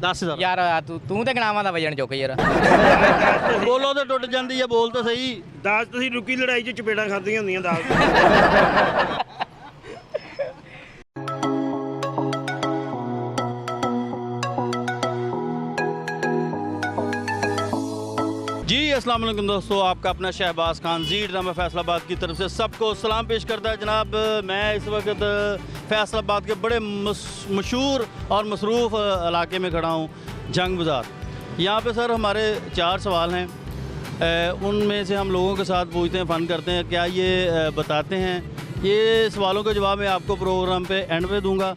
10,000 ਯਾਰ ਤੂੰ ਤੇ ਗਣਾਵਾਂ ਦਾ ਵਜਣ ਚੁੱਕ ਯਾਰ। ਬੋਲੋ ਤੇ ਟੁੱਟ ਜਾਂਦੀ ਹੈ, ਬੋਲ ਤਾਂ ਸਹੀ। 10 ਤੁਸੀਂ ਰੁਕੀ ਲੜਾਈ 'ਚ ਚਪੇੜਾਂ ਖਾਧੀਆਂ ਹੁੰਦੀਆਂ 10। जी अस्सलाम वालेकुम दोस्तों, आपका अपना शहबाज खान जीड नामा फैसलाबाद की तरफ से सबको सलाम पेश करता है। जनाब मैं इस वक्त फैसलाबाद के बड़े मशहूर और मसरूफ़ इलाके में खड़ा हूँ, जंग बाज़ार। यहाँ पे सर हमारे 4 सवाल हैं, उनमें से हम लोगों के साथ पूछते हैं, फ़न करते हैं, क्या ये बताते हैं। ये सवालों का जवाब मैं आपको प्रोग्राम पे एंड पे दूँगा।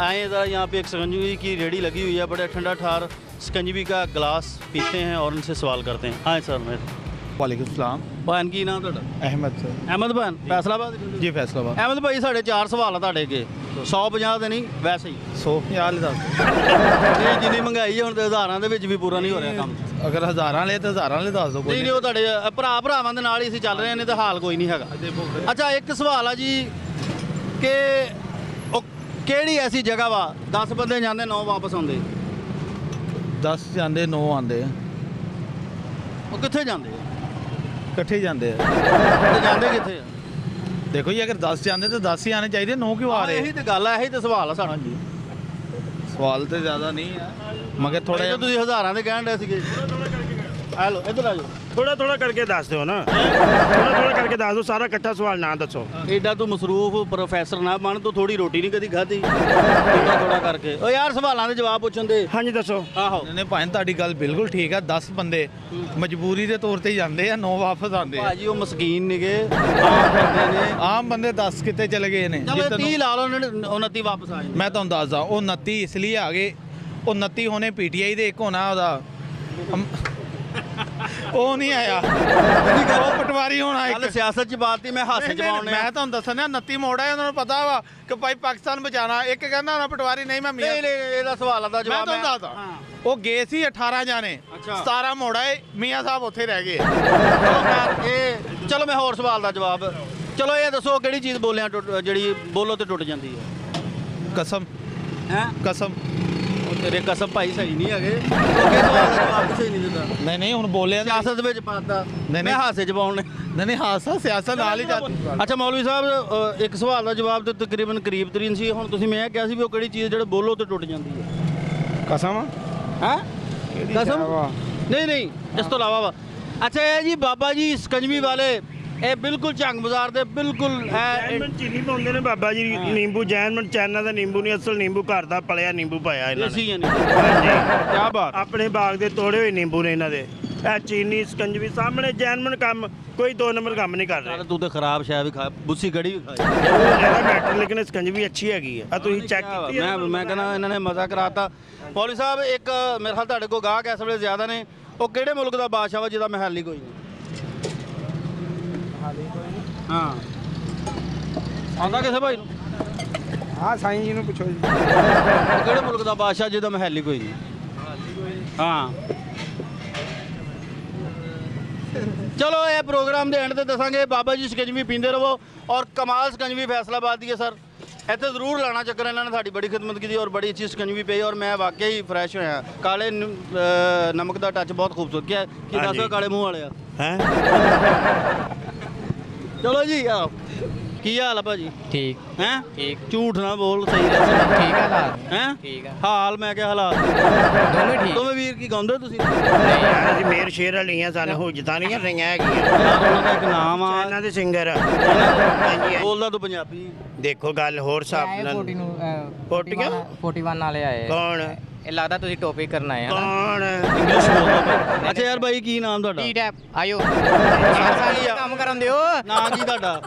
आए ज़रा, यहाँ पे एक शिकंजी की रेडी लगी हुई है, बड़ा ठंडा ठार शिकंजी का गिलास पीते हैं और उनसे सवाल करते हैं। आए सर मेरे वालेकुम सलाम। भैन की नाम ਤੁਹਾਡਾ? अहमद सर। अहमद भैन फैसलाबाद जी फैसलाबाद। अहमद भाई साढ़े 4 सवाल है ਤੁਹਾਡੇ ਅੱਗੇ, 150 ਦੇ ਨਹੀਂ ਵੈਸੇ ਹੀ 150 ਵਾਲੇ ਦੱਸ। ਇਹ ਜਿੰਨੀ ਮਹਿੰਗਾਈ ਹੈ ਹੁਣ ਤੇ ਹਜ਼ਾਰਾਂ ਦੇ ਵਿੱਚ ਵੀ ਪੂਰਾ ਨਹੀਂ ਹੋ ਰਿਹਾ ਕੰਮ। ਅਗਰ ਹਜ਼ਾਰਾਂ ਵਾਲੇ ਤਾਂ ਹਜ਼ਾਰਾਂ ਵਾਲੇ ਦੱਸ ਦਿਓ। ਨਹੀਂ ਨਹੀਂ, ਉਹ ਤੁਹਾਡੇ ਭਰਾਵਾਂ ਦੇ ਨਾਲ ਹੀ ਅਸੀਂ ਚੱਲ ਰਹੇ ਹਾਂ, ਨਹੀਂ ਤਾਂ ਹਾਲ ਕੋਈ ਨਹੀਂ ਹੈਗਾ। ਅੱਛਾ ਇੱਕ ਸਵਾਲ ਆ ਜੀ ਕਿ ਉਹ ਕਿਹੜੀ ਐਸੀ ਜਗ੍ਹਾ ਵਾ 10 ਬੰਦੇ ਜਾਂਦੇ 9 ਵਾਪਸ ਆਉਂਦੇ? 10 ਜਾਂਦੇ 9 ਆਉਂਦੇ ਆ। ਉਹ ਕਿੱਥੇ ਜਾਂਦੇ ਆ? ਇਕੱਠੇ ਜਾਂਦੇ ਆ। ਤੇ ਜਾਂਦੇ ਕਿੱਥੇ ਆ? ਦੇਖੋ ਜੀ, ਅਗਰ 10 ਜਾਂਦੇ ਤਾਂ 10 ਹੀ ਆਣੇ ਚਾਹੀਦੇ, 9 ਕਿਉਂ ਆ ਰਹੇ? ਇਹੀ ਤੇ ਗੱਲ ਆ, ਇਹੀ ਤੇ ਸਵਾਲ ਆ ਸਾਡਾ ਜੀ। ਸਵਾਲ ਤੇ ਜ਼ਿਆਦਾ ਨਹੀਂ ਆ, ਮਗਰ ਥੋੜਾ ਜਿਹਾ ਤੁਸੀਂ ਹਜ਼ਾਰਾਂ ਦੇ ਕਹਿਣ ਡਏ ਸੀਗੇ। ਹੈਲੋ ਇੱਧਰ ਆ ਜਾਓ। ਥੋੜਾ ਥੋੜਾ ਕਰਕੇ ਦੱਸ ਦਿਓ ਨਾ, ਥੋੜਾ ਥੋੜਾ ਕਰਕੇ ਦੱਸ ਦਿਓ, ਸਾਰਾ ਇਕੱਠਾ ਸਵਾਲ ਨਾ ਦੱਸੋ। ਐਡਾ ਤੂੰ ਮਸਰੂਫ ਪ੍ਰੋਫੈਸਰ ਨਾ ਬਣ, ਤੂੰ ਥੋੜੀ ਰੋਟੀ ਨਹੀਂ ਕਦੀ ਖਾਧੀ ਥੋੜਾ ਥੋੜਾ ਕਰਕੇ। ਓ ਯਾਰ ਸਵਾਲਾਂ ਦੇ ਜਵਾਬ ਪੁੱਛਣ ਦੇ। ਹਾਂਜੀ ਦੱਸੋ। ਆਹੋ ਨੇ ਭਾਵੇਂ ਤੁਹਾਡੀ ਗੱਲ ਬਿਲਕੁਲ ਠੀਕ ਆ। 10 ਬੰਦੇ ਮਜਬੂਰੀ ਦੇ ਤੌਰ ਤੇ ਜਾਂਦੇ ਆ, 9 ਵਾਪਸ ਆਉਂਦੇ ਆ। ਭਾਜੀ ਉਹ ਮਸਕੀਨ ਨਿਗੇ, ਆਮ ਬੰਦੇ ਨੇ। ਆਮ ਬੰਦੇ 10 ਕਿਤੇ ਚਲੇ ਗਏ ਨੇ। ਚਲੋ 30 ਲਾ ਲਓ, 29 ਵਾਪਸ ਆ ਜਾਂਦੇ। ਮੈਂ ਤੁਹਾਨੂੰ ਦੱਸਦਾ, ਉਹ 29 ਇਸ ਲਈ ਆ ਗਏ, ਉਹ 29 ਹੋਣੇ PTI ਦੇ, ਇੱਕ ਹੋਣਾ ਉਹਦਾ ਉਹ ਨਹੀਂ ਆਇਆ, ਉਹ ਪਟਵਾਰੀ ਹੋਣਾ ਕੱਲ ਇੱਕ। ਸਿਆਸਤ ਚ ਬਾਤ ਮੈਂ ਹਾਸੇ ਚ ਪਾਉਣੇ। ਮੈਂ ਤੁਹਾਨੂੰ ਦੱਸਣਾ 29 ਮੋੜ ਹੈ, ਉਹਨਾਂ ਨੂੰ ਪਤਾ ਵਾ ਕਿ ਭਾਈ ਪਾਕਿਸਤਾਨ ਬਚਾਣਾ। ਇੱਕ ਕਹਿੰਦਾ ਹੋਣਾ ਪਟਵਾਰੀ ਨਹੀਂ ਮੈਂ ਮੀਆਂ। ਨਹੀਂ ਇਹਦਾ ਸਵਾਲਾਂ ਦਾ ਮੈਂ ਜਵਾਬ ਤੁਹਾਨੂੰ ਦੱਸਦਾ, ਉਹ ਗਏ ਸੀ 18 ਜਾਣੇ, 17 ਮੋੜ ਆਏ, ਮੀਆਂ ਸਾਹਿਬ ਉੱਥੇ ਰਹਿ ਗਏ। ਚਲੋ ਮੈਂ ਹੋਰ ਸਵਾਲ ਦਾ ਜਵਾਬ। ਚਲੋ ਇਹ ਦੱਸੋ ਕਿਹੜੀ ਚੀਜ਼ ਬੋਲਿਆ ਜਿਹੜੀ ਬੋਲੋ ਤੇ ਟੁੱਟ ਜਾਂਦੀ ਹੈ? ਕਸਮ। ਹੈ ਕਸਮ। ਤੇਰੇ ਕਸਮ ਭਾਈ ਸਹੀ ਨਹੀਂ ਹੈਗੇ। ਅੱਗੇ ਸਵਾਲ ਦਾ ਜਵਾਬ ਸਹੀ ਨਹੀਂ ਦਿੰਦਾ। ਨਹੀਂ ਹੁਣ ਬੋਲਿਆ ਸਿਆਸਤ ਵਿੱਚ ਪਾਤਾ, ਮੈਂ ਹਾਸੇ ਚ ਪਾਉਣੇ। ਨਹੀਂ ਹਾਸਾ ਸਿਆਸਤ ਨਾਲ ਹੀ ਜਾਂਦੀ। ਅੱਛਾ ਮੌਲਵੀ ਸਾਹਿਬ, ਇੱਕ ਸਵਾਲ ਦਾ ਜਵਾਬ ਤੇ ਤਕਰੀਬਨ ਕਰੀਬ ਤਰੀਨ ਸੀ। ਹੁਣ ਤੁਸੀਂ ਮੈਂ ਕਿਹਾ ਸੀ ਵੀ ਉਹ ਕਿਹੜੀ ਚੀਜ਼ ਜਿਹੜੇ ਬੋਲੋ ਤੇ ਟੁੱਟ ਜਾਂਦੀ ਹੈ? ਕਸਮ। ਹੈ ਕਸਮ? ਨਹੀਂ ਇਸ ਤੋਂ ਇਲਾਵਾ ਵਾ। ਅੱਛਾ ਇਹ ਜੀ ਬਾਬਾ ਜੀ ਸਕੰਜਵੀ ਵਾਲੇ, ਇਹ ਬਿਲਕੁਲ ਝੰਗ ਬਾਜ਼ਾਰ ਦੇ ਬਿਲਕੁਲ ਜੈਨਮਨ ਚੀਨੀ ਪਾਉਂਦੇ ਨੇ ਬਾਬਾ ਜੀ, ਨਿੰਬੂ ਜੈਨਮਨ ਚਾਈਨਾ ਦਾ ਨਿੰਬੂ ਨਹੀਂ, ਅਸਲ ਨਿੰਬੂ ਘਰ ਦਾ ਪਲਿਆ ਨਿੰਬੂ ਪਾਇਆ ਇਹਨਾਂ ਨੇ। ਕੀ ਬਾਤ। ਆਪਣੇ ਬਾਗ ਦੇ ਤੋੜੇ ਹੋਏ ਨਿੰਬੂ ਨੇ ਇਹਨਾਂ ਦੇ। ਇਹ ਚੀਨੀ ਸਕੰਜਵੀ ਸਾਹਮਣੇ ਜੈਨਮਨ ਕੰਮ ਕੋਈ 2 ਨੰਬਰ ਕੰਮ ਨਹੀਂ ਕਰ ਰਿਹਾ। ਤੂੰ ਤੇ ਖਰਾਬ ਸ਼ਾਇ ਵੀ ਖਾ, ਬੁੱਸੀ ਗੜੀ ਵੀ ਖਾਈ। ਜ਼ਿਆਦਾ ਮੈਟਰ, ਲੇਕਿਨ ਸਕੰਜਵੀ ਅੱਛੀ ਹੈਗੀ ਆ। ਤੁਸੀਂ ਚੈੱਕ ਕੀਤੀ? ਮੈਂ ਕਹਿੰਦਾ ਇਹਨਾਂ ਨੇ ਮਜ਼ਾ ਕਰਾਤਾ। ਮੌਲਵੀ ਸਾਹਿਬ ਇੱਕ ਮੇਰੇ ਖਿਆਲ ਤੁਹਾਡੇ ਕੋਲ ਗਾਹਕ ਇਸ ਵੇਲੇ ਜ਼ਿਆਦਾ ਨੇ, ਉਹ ਕਿਹੜੇ ਮੁਲਕ ਦਾ ਬਾਦਸ਼ਾਹ ਵਾ ਜਿਹਦਾ ਮਹਿਲ ਹੀ ਕੋਈ ਨਹੀਂ? ਹਾਂ ਆਉਂਦਾ ਕਿਸੇ ਭਾਈ ਨੂੰ? ਹਾਂ ਸਾਈਂ ਜੀ ਨੂੰ ਪੁੱਛੋ ਜੀ। ਕਿਹੜੇ ਮੁਲਕ ਦਾ ਬਾਦਸ਼ਾਹ ਜਿਹਦਾ ਮਹਿਲ ਹੀ ਕੋਈ ਨਹੀਂ? ਹਾਂ ਚਲੋ ਇਹ ਪ੍ਰੋਗਰਾਮ ਦੇ ਐਂਡ ਤੇ ਦੱਸਾਂਗੇ। ਬਾਬਾ ਜੀ ਸਕੰਜਵੀ ਪੀਂਦੇ ਰਹੋ, ਔਰ ਕਮਾਲ ਸਕੰਜਵੀ ਫੈਸਲਾਬਾਦ ਦੀ ਹੈ ਸਰ, ਇੱਥੇ ਜ਼ਰੂਰ ਲਾਣਾ ਚੱਕਰ। ਇਹਨਾਂ ਨੇ ਸਾਡੀ ਬੜੀ ਖਿਦਮਤ ਕੀਤੀ ਔਰ ਬੜੀ ਅੱਛੀ ਸਕੰਜਵੀ ਪਈ, ਔਰ ਮੈਂ ਵਾਕਿਆ ਹੀ ਫਰੈਸ਼ ਹੋਇਆ। ਕਾਲੇ ਨਮਕ ਦਾ ਟੱਚ ਬਹੁਤ ਖੂਬਸੂਰਤ। ਕੀ ਦੱਸੋ ਕਾਲੇ ਮੂੰਹ ਵਾਲੇ ਆ? ਹੈ ਚਲੋ ਜੀ ਕੀ ਹਾਲ ਆ ਭਾਜੀ? ਠੀਕ ਹੈ ਠੀਕ ਝੂਠ ਨਾ ਬੋਲ, ਸਹੀ ਦੱਸ। ਠੀਕ ਆ ਹਾਲਾਤ। ਹੈ ਠੀਕ ਆ ਹਾਲ, ਮੈਂ ਕਿਹਾ ਹਾਲਾਤ ਦੋਵੇਂ ਠੀਕ। ਦੋਵੇਂ ਵੀਰ ਕੀ ਗਾਉਂਦੇ ਤੁਸੀਂ? ਅਸੀਂ ਮੇਰ ਸ਼ੇਰ ਵਾਲੀਆਂ ਸਾਨੂੰ ਹੁਜਤਾਂ ਨਹੀਂ ਰਹੀਆਂ ਹੈਗੀਆਂ। ਯਾਰ ਉਹਨਾਂ ਦਾ ਇੱਕ ਨਾਮ ਆ, ਇਹਨਾਂ ਦੇ ਸਿੰਗਰ ਹਾਂਜੀ। ਬੋਲਦਾ ਤੂੰ ਪੰਜਾਬੀ। ਦੇਖੋ ਗੱਲ ਹੋਰ ਹਿਸਾਬ ਨਾਲ। 41 ਵਾਲੇ ਆਏ। ਕੌਣ? ਇਹ ਲੱਗਦਾ ਤੁਸੀਂ ਟੌਪਿਕ ਕਰਨ ਆਏ ਆ ਨਾ। ਕੌਣ? ਇੰਗਲਿਸ਼ ਬੋਲਦਾ ਭਾਈ। ਅੱਛਾ ਯਾਰ ਬਾਈ ਕੀ ਨਾਮ ਤੁਹਾਡਾ? ਟੀ ਟੈਪ ਆਇਓ ਸਾਰਾ ਕੰਮ ਕਰਨ ਦਿਓ। ਨਾਂ ਕੀ ਤੁਹਾਡਾ?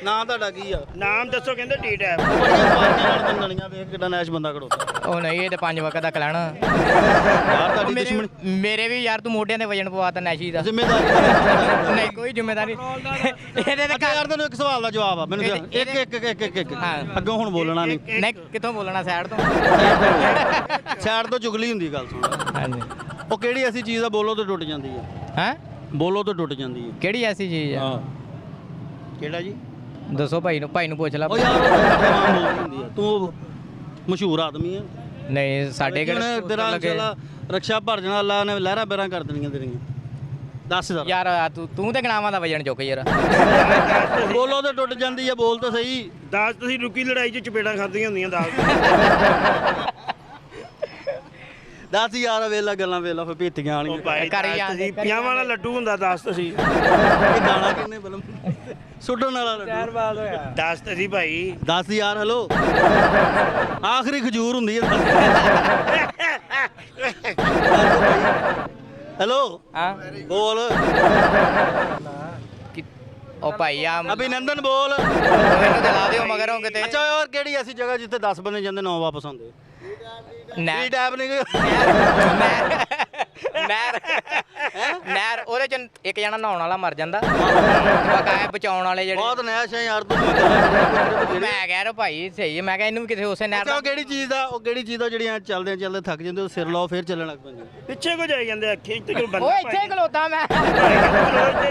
ਨਾਂ ਤੁਹਾਡਾ ਕੀ ਆ? ਨਾਮ ਦੱਸੋ। ਕਹਿੰਦੇ ਟੀ ਟੈਪ। ਬੜੀਆਂ ਸਵਾਰੀਆਂ ਨਾਲ ਦੰਦਣੀਆਂ ਵੇਖ ਕਿੱਡਾ ਨੈਸ਼ ਬੰਦਾ ਖੜੋਤਾ। ਉਹ ਨਹੀਂ, ਇਹ ਤੇ 5 ਵਕਤ ਦਾ ਕਲਣ। ਯਾਰ ਤੁਹਾਡੀ ਦੁਸ਼ਮਣੀ। ਮੇਰੇ ਵੀ ਯਾਰ ਤੂੰ ਮੋਢਿਆਂ ਤੇ ਵਜਨ ਪਵਾਤਾ ਨੈਸ਼ੀ ਦਾ। ਜ਼ਿੰਮੇਦਾਰੀ ਨਹੀਂ ਕੋਈ ਜ਼ਿੰਮੇਦਾਰੀ ਇਹਦੇ ਤੇ ਅੱਛਾ ਯਾਰ ਤੈਨੂੰ ਇੱਕ ਸਵਾਲ ਦਾ ਜਵਾਬ ਆ ਮੈਨੂੰ ਇੱਕ ਹਾਂ। ਅੱਗੋਂ ਹੁਣ ਬੋਲਣਾ ਨਹੀਂ। ਨਹੀਂ ਕਿੱਥੋਂ ਬੋਲਣਾ ਸਾਈਡ ਤੋਂ? ਸਾਈਡ ਤੋਂ ਚੁਗਲੀ ਹੁੰਦੀ ਗੱਲ ਸੁਣ। ਹਾਂਜੀ। ਉਹ ਕਿਹੜੀ ਐਸੀ ਚੀਜ਼ ਆ ਬੋਲੋ ਤੇ ਟੁੱਟ ਜਾਂਦੀ ਹੈ? ਹੈ ਬੋਲੋ ਤੇ ਟੁੱਟ ਜਾਂਦੀ ਹੈ? ਕਿਹੜੀ ਐਸੀ ਚੀਜ਼ ਆ? ਕਿਹੜਾ ਜੀ? ਦੱਸੋ ਭਾਈ ਨੂੰ ਪੁੱਛ ਲੈ। ਉਹ ਯਾਰ ਉਹ ਤਾਂ ਤਮਾਮ ਬੋਲਦੀ ਹੁੰਦੀ ਆ। ਤੂੰ ਮਸ਼ਹੂਰ ਆਦਮੀ ਹੈ। ਨਹੀਂ ਸਾਡੇ ਕਿਹਨੇ ਕਿਹੜੇ ਤੇਰਾ ਲੱਗੇ ਚਲਾ ਰਕਸ਼ਾ ਭਰ ਜਾਣਾ ਅੱਲਾ ਨੇ ਲਹਿਰਾਂ ਬਹਿਰਾਂ ਕਰ ਦੇਣੀਆਂ ਤੇਰੀਆਂ। ਦੱਸ ਜ਼ਰਾ ਯਾਰ ਤੂੰ ਤੇ ਗਣਾਵਾਂ ਦਾ ਵਜਨ ਚੁੱਕ ਯਾਰ। ਬੋਲੋ ਤੇ ਟੁੱਟ ਜਾਂਦੀ ਹੈ, ਬੋਲ ਤਾਂ ਸਹੀ। ਦਾਸ ਤੁਸੀਂ ਰੁਕੀ ਲੜਾਈ 'ਚ ਚਪੇੜਾਂ ਖਾਧੀਆਂ ਹੁੰਦੀਆਂ ਦਾਸ। ਦੱਸ ਯਾਰ ਵੇਲਾ ਗੱਲਾਂ ਵੇਲਾ ਫਿਰ ਭੇਤੀਆਂ ਉਹ ਵਾਲੀਆਂ। ਭਾਈ ਕਰੀ ਦਾਸ ਜਾਂਦੇ, ਤੁਸੀਂ ਕਰੀ ਪਿਆਵਾਂ ਵਾਲਾ ਲੱਡੂ ਹੁੰਦਾ ਦਾਸ ਤੁਸੀਂ। ਇਹ ਗਾਣਾ ਕਿੰਨੇ ਫਿਲਮ ਸੁੱਟਣ ਵਾਲਾ ਲੱਡੂ। ਬਾਦ ਹੋਇਆ ਦਾਸ ਤੁਸੀਂ ਭਾਈ। ਦੱਸ ਯਾਰ ਹੈਲੋ ਆਖਰੀ ਖਜੂਰ ਹੁੰਦੀ ਹੈ। ਹੈਲੋ ਹਾਂ ਬੋਲ ਉਹ ਭਾਈ ਆ ਅਭਿਨੰਦਨ ਬੋਲ। ਮੈਨੂੰ ਦਿਲਾ ਦਿਓ ਮਗਰੋਂ ਕਿਤੇ। ਅੱਛਾ ਹੋਰ ਕਿਹੜੀ ਐਸੀ ਜਗ੍ਹਾ ਜਿੱਥੇ 10 ਬੰਦੇ ਜਾਂਦੇ 9 ਵਾਪਸ ਆਉਂਦੇ? ਨਹਿਰ ਕੀ ਟੈਪ ਨਹੀਂ ਨਹਿਰ ਉਹਦੇ ਚ ਇੱਕ ਜਣਾ ਨਹਾਉਣ ਵਾਲਾ ਮਰ ਜਾਂਦਾ, ਬਕਾਇਆ ਬਚਾਉਣ ਵਾਲੇ ਜਿਹੜੇ। ਬਹੁਤ ਨੈਸ਼ ਹੈ ਯਾਰ ਤੂੰ। ਮੈਂ ਕਹਿ ਰਿਹਾ ਭਾਈ ਸਹੀ ਹੈ, ਮੈਂ ਕਿਹਾ ਇਹਨੂੰ ਵੀ ਕਿਸੇ ਉਸੇ ਨਹਿਰ ਅੱਛਾ ਉਹ ਕਿਹੜੀ ਚੀਜ਼ ਦਾ ਜਿਹੜੀਆਂ ਚੱਲਦੇ ਚੱਲਦੇ ਥੱਕ ਜਾਂਦੇ ਉਹ ਸਿਰ ਲਾਓ ਫਿਰ ਚੱਲਣ ਲੱਗ ਪੈਂਦੇ? ਪਿੱਛੇ ਕੋ ਜਾਈ ਜਾਂਦੇ ਅੱਖੇ ਤੇ ਕੋਈ ਬੰਦਾ ਉਹ ਇੱਥੇ ਹੀ ਖਲੋਤਾ ਮੈਂ।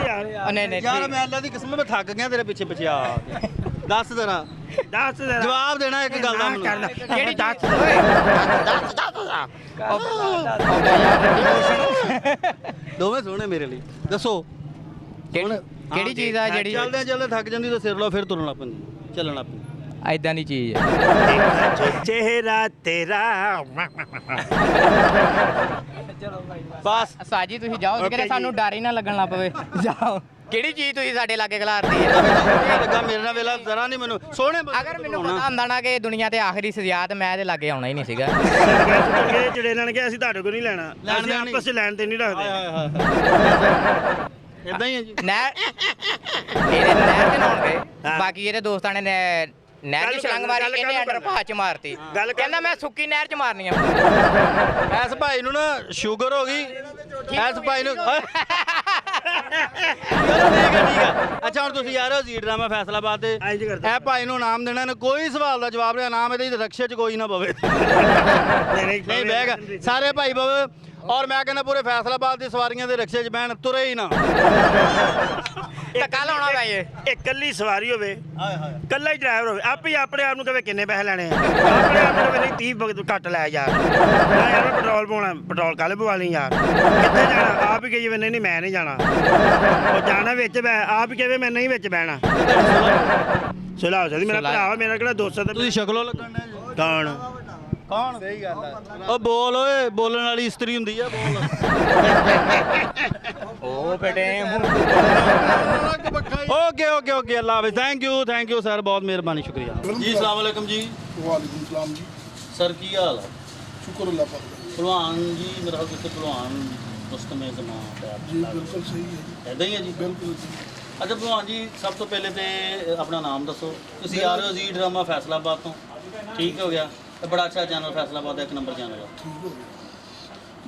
ਯਾਰ ਨਹੀਂ ਨਹੀਂ ਯਾਰ ਮੈਂ ਅੱਲਾ ਦੀ ਕਸਮ ਮੈਂ ਥੱਕ ਗਿਆ ਤੇਰੇ ਪਿੱਛੇ ਪਿੱਛੇ ਆ ਕੇ। ਦੱਸ ਜ਼ਰਾ ਦੱਸ ਜ਼ਰਾ। ਜਵਾਬ ਦੇਣਾ ਇੱਕ ਗੱਲ ਦਾ ਨਾ ਮੈਨੂੰ। ਕਰਨਾ। ਕਿਹੜੀ ਦੱਸ ਦੋਵੇਂ ਸੋਹਣੇ ਮੇਰੇ ਲਈ। ਦੱਸੋ ਕਿਹੜੀ ਚੀਜ਼ ਆ ਜਿਹੜੀ ਚੱਲਦੇ ਚੱਲਦੇ ਥੱਕ ਜਾਂਦੀ ਤਾਂ ਸਿਰ ਲਾਓ ਫਿਰ ਤੁਰਨ ਲੱਗ ਪੈਂਦੀ ਚੱਲਣ ਲੱਗ ਪੈਂਦੀ? ਐਦਾਂ ਦੀ ਚੀਜ਼ ਹੈ। ਚਿਹਰਾ ਤੇਰਾ। ਬਸ ਸਾਜੀ ਤੁਸੀਂ ਜਾਓ Okay ਕਿਤੇ ਸਾਨੂੰ ਜੀ। ਡਰ ਹੀ ਨਾ ਲੱਗਣ ਲੱਗ ਪਵੇ। ਜਾਓ ਕਿਹੜੀ ਚੀਜ਼ ਤੁਸੀਂ ਸਾਡੇ ਲਾਗੇ ਖਿਲਾਰਦੀ ਹੈ? ਲੱਗਾ ਮੇਰੇ ਨਾਲ ਵੇਲਾ ਜ਼ਰਾ ਨਹੀਂ ਮੈਨੂੰ ਸੋਹਣੇ ਬੰਦੇ ਅਗਰ ਮੈਨੂੰ ਬਣਾਉਣਾ। ਪਤਾ ਹੁੰਦਾ ਨਾ ਕਿ ਦੁਨੀਆ ਤੇ ਆਖਰੀ ਸਜ਼ਾ ਤੇ ਮੈਂ ਇਹਦੇ ਲਾਗੇ ਆਉਣਾ ਹੀ ਨਹੀਂ ਸੀਗਾ। ਜਿਹੜੇ ਲੈਣ ਕੇ ਅਸੀਂ ਤੁਹਾਡੇ ਕੋਲ ਨਹੀਂ ਲੈਣਾ। ਲੈਣ ਅਸੀਂ ਦੇਣ ਆਪਸ 'ਚ ਲੈਣ ਤੇ ਨਹੀਂ ਰੱਖਦੇ। ਇਦਾਂ ਹੀ ਹੈ ਜੀ। ਨਹਿਰ ਇਹਦੇ ਨਹਿਰ ਤੇ ਨਹਾਉਣਗੇ, ਹਾਂ। ਬਾਕੀ ਇਹਦੇ ਦੋਸਤਾਂ ਨੇ ਨਹਿਰ ਗੱਲ ਦੀ ਕਰ, ਛਲੰਗ ਮਾਰੀ, ਗੱਲ ਇਹਨੇ ਕਰ, ਅੰਡਰ ਪਾ ਚ ਮਾਰਤੀ। ਗੱਲ ਕਰ। ਕਹਿੰਦਾ ਮੈਂ ਸੁੱਕੀ ਨਹਿਰ ਚ ਮਾਰਨੀ ਆ। ਐਸ ਭਾਈ ਨੂੰ ਨਾ ਸ਼ੂਗਰ ਹੋ ਗਈ। ਐਸ ਭਾਈ ਨੂੰ ਚਲੋ ਠੀਕ ਹੈ। ਅੱਛਾ ਹੁਣ ਤੁਸੀਂ ਯਾਰ ਜੀ ਡਰਾਮਾ ਫੈਸਲਾਬਾਦ ਤੇ ਇੰਝ ਕਰਦੇ। ਇਹ ਭਾਈ ਨੂੰ ਨਾਮ ਦੇਣਾ ਨੇ ਕੋਈ ਸਵਾਲ ਦਾ ਜਵਾਬ ਨਹੀਂ। ਨਾਮ ਇਹਦੇ ਰਕਸ਼ੇ 'ਚ ਕੋਈ ਨਾ ਪਵੇ। ਨਹੀਂ ਬਹਿ ਸਾਰੇ ਭਾਈ ਪਵੇ। ਔਰ ਮੈਂ ਕਹਿੰਦਾ ਪੂਰੇ ਫੈਸਲਾਬਾਦ ਦੀ ਸਵਾਰੀਆਂ ਦੇ ਰਕਸ਼ੇ 'ਚ ਬਹਿਣ ਤੁਰੇ ਹੀ ਨਾ। ਧੱਕਾ ਲਾਉਣਾ ਪੈ ਜੇ। ਇਕੱਲੀ ਸਵਾਰੀ ਹੋਵੇ, ਇਕੱਲਾ ਹੀ ਡਰਾਈਵਰ ਹੋਵੇ, ਆਪੇ ਆਪਣੇ ਆਪ ਨੂੰ ਕਹੇ ਕਿੰਨੇ ਪੈਸੇ ਲੈਣੇ ਆ। ਆਪਣੇ ਆਪ ਨੂੰ ਕਹੇ ਨਹੀਂ 30 ਘੱਟ ਲੈ ਯਾਰ। ਨਾ ਯਾਰ ਮੈਂ ਪੈਟਰੋਲ ਪਾਉਣਾ, ਪੈਟਰੋਲ ਕੱਲ ਪਵਾ ਲਈ ਯਾਰ। ਕਿੱਥੇ ਜਾਣਾ? ਆਪ ਹੀ ਕਹੀ ਜਾਵੇ ਨਹੀਂ ਮੈਂ ਨਹੀਂ ਜਾਣਾ। ਉਹ ਜਾਣਾ ਵਿੱਚ ਬਹਿ, ਆਪ ਹੀ ਕਹੇ ਮੈਂ ਨਹੀਂ ਵਿੱਚ ਬਹਿਣਾ। ਸੁਲਾਹ ਹੋ ਸਕਦੀ। ਮੇਰਾ ਭਰਾ ਵਾ, ਮੇਰਾ ਕਿਹੜਾ ਦੋਸਤ ਹੈ। ਤੁਸੀਂ ਸ਼ਕਲੋਂ ਲੱਗਣ ਦੇ ਕੌਣ? ਕੌਣ? ਸਹੀ ਗੱਲ ਹੈ। ਉਹ ਬੋਲ ਓਏ, ਬੋਲਣ ਵਾਲੀ ਇਸਤਰੀ ਹੁੰਦੀ ਆ। ਬੋਲ ਉਹ ਬੇਟੇ okay Allah Hafiz. Thank you sir, ਬਹੁਤ ਮਿਹਰਬਾਨੀ, ਸ਼ੁਕਰੀਆ ਜੀ। अस्सलाम वालेकुम जी। वालेकुम सलाम जी। सर की हाल है? शुक्र अल्लाह पाक का। भलवान जी मेरा कितने भलवान मुस्तमे जमा जी बिल्कुल सही है जी, ऐदा ही है जी। बिल्कुल जी। अच्छा भलवान जी सब तो पहले तो अपना नाम दसो। तुसी आ रहे हो जी ड्रामा फैसलाबाद तो, ठीक हो गया। तो बड़ा अच्छा चैनल फैसलाबाद, 1 नंबर चैनल है। ठीक हो गया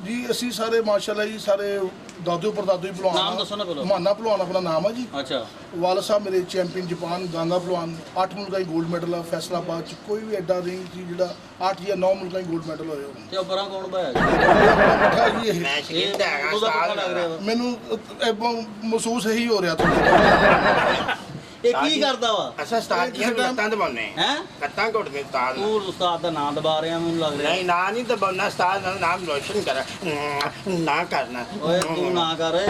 जी। ਅਸੀਂ ਸਾਰੇ ਮਾਸ਼ਾਅੱਲਾ ਜੀ ਸਾਰੇ ਦਾਦੋ ਪਰਦਾਦੋ ਹੀ ਭਲਵਾਨ। ਨਾਮ ਦੱਸੋ ਨਾ ਪਹਿਲਾਂ। ਮਾਨਾ ਭਲਵਾਨ ਆਪਣਾ ਨਾਮ ਹੈ ਜੀ। अच्छा ਵਾਲਦ ਸਾਹਿਬ ਮੇਰੇ ਚੈਂਪੀਅਨ ਜਾਪਾਨ ਗਾਂਗਾ ਭਲਵਾਨ 8 ਮੁਲਕਾਂ ਦੀ 골ਡ ਮੈਡਲ ਆ। ਫੈਸਲਾਬਾਦ ਚ ਕੋਈ ਵੀ ਐਡਾ ਨਹੀਂ ਸੀ ਜਿਹੜਾ 8 ਜਾਂ 9 ਮੁਲਕਾਂ ਦੀ 골ਡ ਮੈਡਲ ਹੋਏ ਹੋਣ। ਤੇ ਉਪਰਾਂ ਕੌਣ ਭਾਇਆ ਇਹ ਆਪਣਾ ਪੱਠਾ ਜੀ ਇਹ। ਇਹ ਉਹਦਾ ਪਤਾ ਲੱਗ ਰਿਹਾ ਵਾ। ਮੈਨੂੰ ਮਹਿਸੂਸ ਇਹੀ ਹੋ ਰਿਹਾ ਤੁਹਾਨੂੰ। ਇਹ ਕੀ ਕਰਦਾ ਵਾ? ਅਸਾਂ ਉਸਤਾਦ ਦੀਆਂ ਲੱਤਾਂ ਦਬਾਉਨੇ ਹੈ ਲੱਤਾਂ ਘੁੱਟਦੇ ਉਸਤਾਦ ਤੂੰ ਉਸਤਾਦ ਦਾ ਨਾਮ ਦਬਾ ਰਿਹਾ ਮੈਨੂੰ ਲੱਗ ਰਿਹਾ। ਨਹੀਂ ਨਾ ਨਹੀਂ ਦਬਾਉਣਾ ਉਸਤਾਦ ਦਾ ਨਾਮ ਰੋਸ਼ਨ ਕਰ ਨਾ ਕਰਨਾ ਓਏ ਤੂੰ ਨਾ ਕਰ। ਇਹ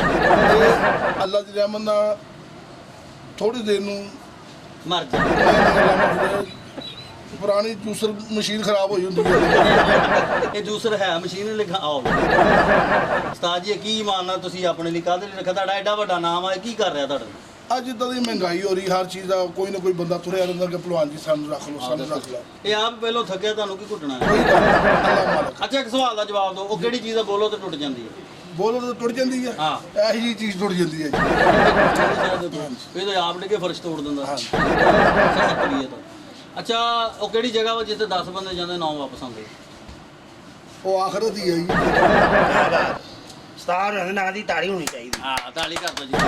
ਅੱਲਾ ਦੀ ਰਹਿਮਤ ਨਾਲ ਥੋੜੀ ਦੇਰ ਨੂੰ ਮਰ ਜਾ। ਪੁਰਾਣੀ ਜੂਸਰ ਮਸ਼ੀਨ ਖਰਾਬ ਹੋਈ ਹੁੰਦੀ ਹੈ। ਇਹ ਜੂਸਰ ਹੈ ਮਸ਼ੀਨ ਲਿਖਾ ਆਓ। ਉਸਤਾਦ ਜੀ ਕੀ ਮਾਨਣਾ ਤੁਸੀਂ ਆਪਣੇ ਲਈ ਕਾਹਦੇ ਲਈ ਰੱਖਿਆ? ਤੁਹਾਡਾ ਐਡਾ ਵੱਡਾ ਨਾਮ ਆ, ਕੀ ਕਰ ਰਿਹਾ ਤੁਹਾਡਾ? ਅੱਜ ਜਿੱਦਾਂ ਦੀ ਮਹਿੰਗਾਈ ਹੋ ਰਹੀ, ਹਰ ਚੀਜ਼ ਦਾ ਕੋਈ ਨਾ ਕੋਈ ਬੰਦਾ ਤੁਰਿਆ ਰਹਿੰਦਾ ਕਿ ਭਲਵਾਨ ਜੀ ਸਾਨੂੰ ਰੱਖ ਲਓ, ਸਾਨੂੰ ਰੱਖ ਲਓ। ਇਹ ਆਪ ਪਹਿਲਾਂ ਥੱਕਿਆ, ਤੁਹਾਨੂੰ ਕੀ ਘੁੱਟਣਾ ਹੈ? ਕੋਈ ਗੱਲ ਨਹੀਂ, ਅੱਲਾ ਮਾਲਕ। ਅੱਛਾ ਇੱਕ ਸਵਾਲ ਦਾ ਜਵਾਬ ਦਿਓ। ਉਹ ਕਿਹੜੀ ਚੀਜ਼ ਆ ਬੋਲੋ ਤੇ ਟੁੱਟ ਜਾਂਦੀ ਹੈ? ਬੋਲੋ ਤਾਂ ਟੁੱਟ ਜਾਂਦੀ ਹੈ। ਹਾਂ। ਇਹੋ ਜਿਹੀ ਚੀਜ਼ ਟੁੱਟ ਜਾਂਦੀ ਹੈ ਜੀ। ਇਹ ਤਾਂ ਆਪ ਡਿੱਗੇ ਫਰਸ਼ ਤੋੜ ਦਿੰਦਾ। ਹੈ ਤਾਂ। ਅੱਛਾ ਉਹ ਕਿਹੜੀ ਜਗ੍ਹਾ ਵਾ ਜਿੱਥੇ 10 ਬੰਦੇ ਜਾਂਦੇ 9 ਵਾਪਸ ਆਉਂਦੇ? ਉਹ ਆਖਰਤ ਹੀ ਹੈ ਜੀ। ਉਸਤਾਦ ਹੋਣ ਨਾਲ ਦੀ ਤਾੜੀ ਹੋਣੀ ਚਾਹੀਦੀ ਹਾਂ ਤਾਲੀ ਕਰ ਦੋ ਜੀ। ਕੀ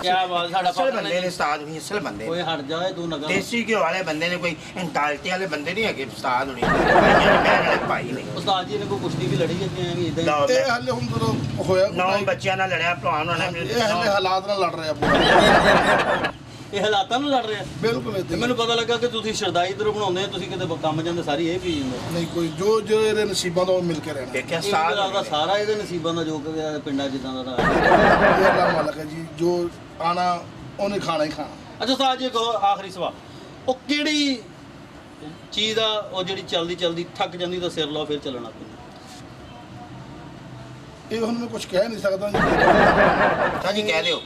ਕਿਆ ਬਾਤ, ਸਾਡਾ ਅਸਲ ਪੱਕਾ ਬੰਦੇ ਨੇ ਨਹੀਂ। ਉਸਤਾਦ ਵੀ ਅਸਲ ਬੰਦੇ ਓਏ ਨੇ। ਹਟ ਜਾ ਤੂੰ ਨਗਰ। ਦੇਸੀ ਘਿਓ ਵਾਲੇ ਬੰਦੇ ਨੇ, ਕੋਈ ਇੰਟਾਲਟੀ ਵਾਲੇ ਬੰਦੇ ਨਹੀਂ ਹੈਗੇ ਉਸਤਾਦ ਹੋਣੀ। ਭਾਈਆਂ ਨੇ ਬਹਿਣ ਵਾਲੇ ਭਾਈ ਨੇ। ਉਸਤਾਦ ਜੀ ਨੇ ਕੋਈ ਕੁਸ਼ਤੀ ਵੀ ਲੜੀ ਹੈ ਕਿ ਐਵੇਂ ਇਦਾਂ ਹੀ? ਲਓ, ਇਹ ਹਾਲੇ ਹੁਣ ਜਦੋਂ ਹੋਇਆ 9 ਬੱਚਿਆਂ ਨਾਲ ਲੜਿਆ ਭਲਵਾਨ ਹੋਣਾ। ਇਹ ਹਾਲੇ ਹਾਲਾਤ ਨਾਲ ਲੜ ਰਿਹਾ ਪੂਰਾ। ਇਹ ਹਾਲਾਤਾਂ ਨੂੰ ਲੜ ਰਿਹਾ। ਬਿਲਕੁਲ ਤੇ ਏਦਾਂ ਹੀ। ਮੈਨੂੰ ਪਤਾ ਲੱਗਾ ਕਿ ਤੁਸੀਂ ਸ਼ਰਦਾਈ ਇਧਰੋਂ ਬਣਾਉਂਦੇ ਆ, ਤੁਸੀਂ ਕਿਤੇ ਕੰਮ ਜਾਂਦੇ ਸਾਰੀ ਇਹ ਪੀ ਜਾਂਦੇ। ਨਹੀਂ ਕੋਈ ਜੋ ਇਹਦੇ ਨਸੀਬਾਂ ਦਾ ਉਹ ਮਿਲ ਕੇ ਰਹਿਣਾ ਦੇਖਿਆ ਇਹ ਸਾਧ ਲੱਗਦਾ ਸਾਰਾ ਇਹਦੇ ਨਸੀਬਾਂ ਦਾ ਜੋ ਕਿ ਪਿੰਡਾਂ ਜਿੱਦਾਂ ਦਾ ਇਹ ਅੱਲਾ ਮਾਲਕ ਹੈ ਜੀ, ਜੋ ਆਣਾ ਉਹਨੇ ਖਾਣਾ ਹੀ ਖਾਣਾ। ਅੱਛਾ ਸਾਜ ਜੀ ਇੱਕ ਹੋਰ ਆਖਰੀ ਸਵਾਲ, ਉਹ ਕਿਹੜੀ ਚੀਜ਼ ਆ ਉਹ ਜਿਹੜੀ ਚਲਦੀ ਚਲਦੀ ਥੱਕ ਜਾਂਦੀ ਤਾਂ ਸਿਰ ਲਾਓ ਫਿਰ ਚੱਲਣਾ ਪੈਂਦਾ? ਇਹ ਹੁਣ ਮੈਂ ਕੁਝ ਕਹਿ ਨਹੀਂ ਸਕਦਾ ਜੀ, ਸਾਜੀ ਕਹਿ ਦਿਓ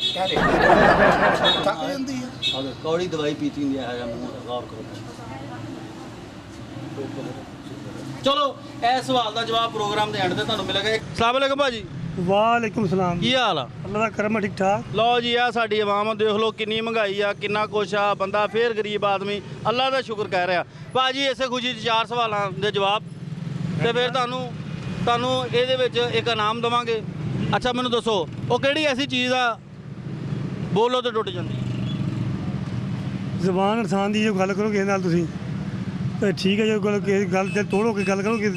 ਥੱਕ ਜਾਂਦੀ ਹੈ। ਅਗਰ ਕੌੜੀ ਦਵਾਈ ਪੀਤੀ ਹੁੰਦੀ ਹੈ ਜਾਂ ਮੂੰਹ ਦਾ ਗੌਰ ਕਰੋ। ਚਲੋ ਇਹ ਸਵਾਲ ਦਾ ਜਵਾਬ ਪ੍ਰੋਗਰਾਮ ਦੇ ਐਂਡ ਤੇ ਤੁਹਾਨੂੰ ਮਿਲੇਗਾ। ਅਸਲਾਮ ਅਲੈਕੁਮ ਭਾਜੀ, ਵਾਲੇਕੁਮ ਸਲਾਮ। ਕੀ ਹਾਲ ਆ? ਅੱਲਾ ਦਾ ਕਰਮ ਹੈ, ਠੀਕ ਠਾਕ। ਲਓ ਜੀ ਆ ਸਾਡੀ ਆਵਾਮ ਦੇਖ ਲਓ ਕਿੰਨੀ ਮਹਿੰਗਾਈ ਆ, ਕਿੰਨਾ ਕੁਛ ਆ, ਬੰਦਾ ਫੇਰ ਗਰੀਬ ਆਦਮੀ ਅੱਲਾ ਦਾ ਸ਼ੁਕਰ ਕਹਿ ਰਿਹਾ। ਭਾਜੀ ਇਸੇ ਖੁਸ਼ੀ 'ਚ 4 ਸਵਾਲਾਂ ਦੇ ਜਵਾਬ ਤੇ ਫਿਰ ਤੁਹਾਨੂੰ ਇਹਦੇ ਵਿੱਚ ਇੱਕ ਇਨਾਮ ਦੇਵਾਂਗੇ। ਅੱਛਾ ਮੈਨੂੰ ਦੱਸੋ ਉਹ ਕਿਹੜੀ ਐਸੀ ਚੀਜ਼ ਆ ਬੋਲੋ ਤੇ ਟੁੱਟ ਜਾਂਦੀ? ਜ਼ਬਾਨ ਇਨਸਾਨ ਦੀ ਜੋ ਗੱਲ ਕਰੋ ਕਿਸੇ ਨਾਲ ਤੁਸੀਂ ਤੇ ਠੀਕ ਹੈ, ਜੋ ਗੱਲ ਤੇ ਤੋੜੋ ਕੇ ਗੱਲ ਕਰੋ ਕਿ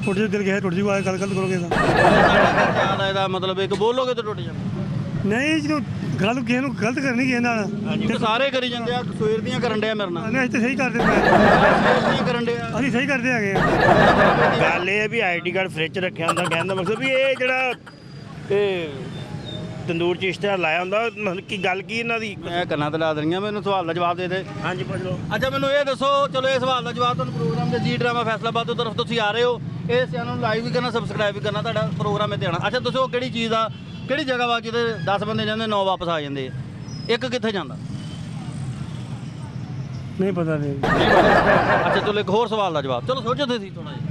ਟੁੱਟ ਜਾ ਦਿਲ ਗਿਆ ਟੁੱਟ ਜੂਗਾ, ਗੱਲ ਕਰੋਗੇ ਤਾਂ ਤੁਹਾਡਾ ਕੀ ਖਿਆਲ ਆ ਇਹਦਾ ਮਤਲਬ ਇੱਕ ਬੋਲੋਗੇ ਤੇ ਟੁੱਟ ਜਾਂਦਾ? ਨਹੀਂ ਜਦੋਂ ਗੱਲ ਕਿਸੇ ਨੂੰ ਗਲਤ ਕਰਨੀ ਕਿਸੇ ਨਾਲ ਤੇ ਸਾਰੇ ਕਰੀ ਜਾਂਦੇ ਆ, ਸਵੇਰ ਦੀਆਂ ਕਰਨ ਡਿਆ ਮੇਰੇ ਨਾਲ, ਨਹੀਂ ਅਸੀਂ ਤਾਂ ਸਹੀ ਕਰਦੇ ਪਏ ਸਵੇਰ ਦੀਆਂ ਕਰਨ ਡਿਆ। ਅਸੀਂ ਸਹੀ ਕਰਦੇ ਹੈਗੇ ਆ। ਗੱਲ ਇਹ ਹੈ ਵੀ ਆਈਡੀ ਕਾਰਡ ਫ੍ਰਿਜ 'ਚ ਰੱਖਿਆ ਹੁੰਦਾ, ਕਹਿਣ ਦਾ ਮਕਸਦ ਵੀ ਇਹ ਜਿਹੜਾ ਇਹ ਤੰਦੂਰ 'ਚ ਇਸ਼ਤਿਹਾਰ ਲਾਇਆ ਹੁੰਦਾ, ਮਤਲਬ ਕੀ ਗੱਲ ਕੀ ਇਹਨਾਂ ਦੀ? ਮੈਂ ਕੰਨਾਂ ਤੇ ਲਾ ਦੇਣੀਆਂ, ਮੈਨੂੰ ਸਵਾਲ ਦਾ ਜਵਾਬ ਦੇ ਦੇ। ਹਾਂਜੀ ਪੁੱਛ ਲਓ। ਅੱਛਾ ਮੈਨੂੰ ਇਹ ਦੱਸੋ, ਚਲੋ ਇਹ ਸਵਾਲ ਦਾ ਜਵਾਬ ਤੁਹਾਨੂੰ ਪ੍ਰੋਗਰਾਮ ਦੇ ਜੀ ਡਰਾਮਾ ਫੈਸਲਾਬਾਦ ਦੀ ਤਰਫ ਤੁਸੀਂ ਆ ਰਹੇ ਹੋ, ਇਸ ਚੈਨਲ ਨੂੰ ਲਾਈਕ ਵੀ ਕਰਨਾ, ਸਬਸਕ੍ਰਾਈਬ ਵੀ ਕਰਨਾ, ਤੁਹਾਡਾ ਪ੍ਰੋਗਰਾਮ ਇੱਥੇ ਆਉਣਾ। ਅੱਛਾ ਦੱਸੋ ਕਿਹੜੀ ਚੀਜ਼ ਆ, ਕਿਹੜੀ ਜਗ੍ਹਾ ਵਾ ਜਿਹਦੇ 10 ਬੰਦੇ ਜਾਂਦੇ 9 ਵਾਪਸ ਆ ਜਾਂਦੇ ਆ, ਇੱਕ ਕਿੱਥੇ ਜਾਂਦਾ? ਨਹੀਂ ਪਤਾ ਨਹੀਂ ਅੱਛਾ ਚਲੋ ਇੱਕ ਹੋਰ ਸਵਾਲ ਦਾ ਜਵਾਬ, ਚਲੋ ਸੋਚੋ ਤੁਸੀਂ ਥੋੜਾ ਜਿਹਾ।